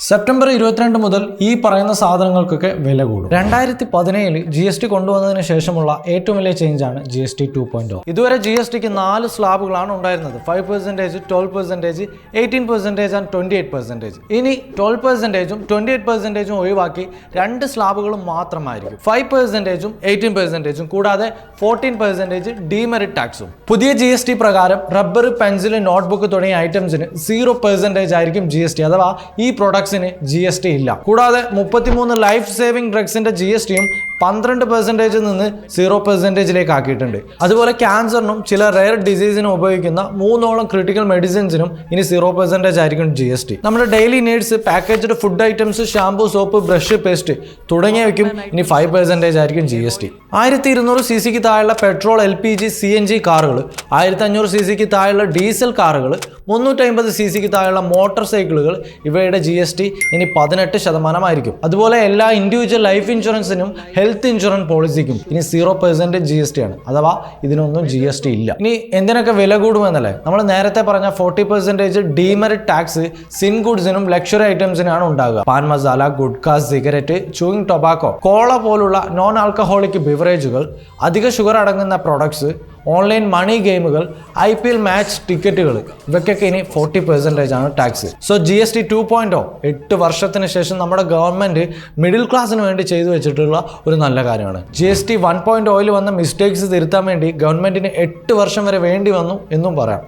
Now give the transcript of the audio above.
September 22 മുതൽ ഈ പറയുന്ന സാധനങ്ങൾക്കൊക്കെ വില കൂടും. 2017 GST കൊണ്ടുവന്നതിന് ശേഷമുള്ള ഏറ്റവും വലിയ ചേഞ്ചാണ് GST 2.0. ഇതുവരെ GSTക്ക് 4 സ്ലാബുകളാണ് ഉണ്ടായിരുന്നത്. 5%, 12%, 18% ആൻഡ് 28%. ഇനി 12%ഉം 28%ഉം ഒഴിവാക്കി 2 സ്ലാബുകളും മാത്രമായിരിക്കും. 5%ഉം 18%ഉം കൂടാതെ 14% ഡീമെറിറ്റ് ടാക്സും. പുതിയ GST പ്രകാരം റബ്ബർ, പെൻസിൽ, നോട്ട്ബുക്ക് തുടങ്ങിയ ഐറ്റംസിന് 0% ആയിരിക്കും GST. അഥവാ ഈ പ്രൊഡക്ട്സിന് GST ഇല്ല. കൂടാതെ 33 ലൈഫ് സേവിംഗ് ഡ്രഗ്സിന്റെ GSTയും 12% നിന്ന് 0%ലേക്ക് ആക്കിയിട്ടുണ്ട്. അതുപോലെ ക്യാൻസറിനും ചില റെയർ ഡിസീസിനും ഉപയോഗിക്കുന്ന 3ഓളം ക്രിട്ടിക്കൽ മെഡിസിൻസിനും ഇനി 0% ആയിരിക്കും GST. നമ്മുടെ daily needs, packaged food items, shampoo, soap, brush, paste തുടങ്ങിയവയ്ക്കും ഇനി 5% ആയിരിക്കും GST. 1200 cc താഴെയുള്ള പെട്രോൾ, LPG, CNG കാറുകൾ, 1500 cc താഴെയുള്ള ഡീസൽ കാറുകൾ, 350 cc താഴെയുള്ള മോട്ടോർ സൈക്കിളുകൾ ഇവയുടെ GST ഇനി 18% ആയിരിക്കും. അതുപോലെ എല്ലാ ഇൻഡിവിജ്വൽ ലൈഫ് ഇൻഷുറൻസിനും ഹെൽത്ത് ഇൻഷുറൻസ് പോളിസിക്കും ഇനി 0% GST ആണ്. അഥവാ ഇതിനൊന്നും GST ഇല്ല. ഇനി എന്തിനൊക്കെ വില കൂടുമെന്നല്ലേ, നമ്മൾ നേരത്തെ പറഞ്ഞ 40% ഡീമെറിറ്റ് ടാക്സ് സിൻ ഗുഡ്സിനും ലക്ഷറി ഐറ്റംസിനാണ് ഉണ്ടാകുക. Pan masala, gutka, cigarette, chewing tobacco, cola പോലുള്ള നോൺ ആൽക്കഹോളിക് ബിവറേജുകൾ, അധിക ഷുഗർ അടങ്ങുന്ന പ്രൊഡക്ട്സ്, ഓൺലൈൻ മണി ഗെയിമുകൾ, IPL മാച്ച് ടിക്കറ്റുകൾ, ഇവയ്ക്കൊക്കെ ഇനി 40% ആണ് ടാക്സ്. സോ GST 2.0 8 വർഷത്തിന് ശേഷം നമ്മുടെ ഗവൺമെന്റ് മിഡിൽ ക്ലാസ്സിന് വേണ്ടി ചെയ്തു വെച്ചിട്ടുള്ള ഒരു നല്ല കാര്യമാണ്. GST 1.0 വന്ന മിസ്റ്റേക്സ് തിരുത്താൻ വേണ്ടി ഗവൺമെന്റിന് 8 വർഷം വരെ വേണ്ടി വന്നു എന്നും പറയാം.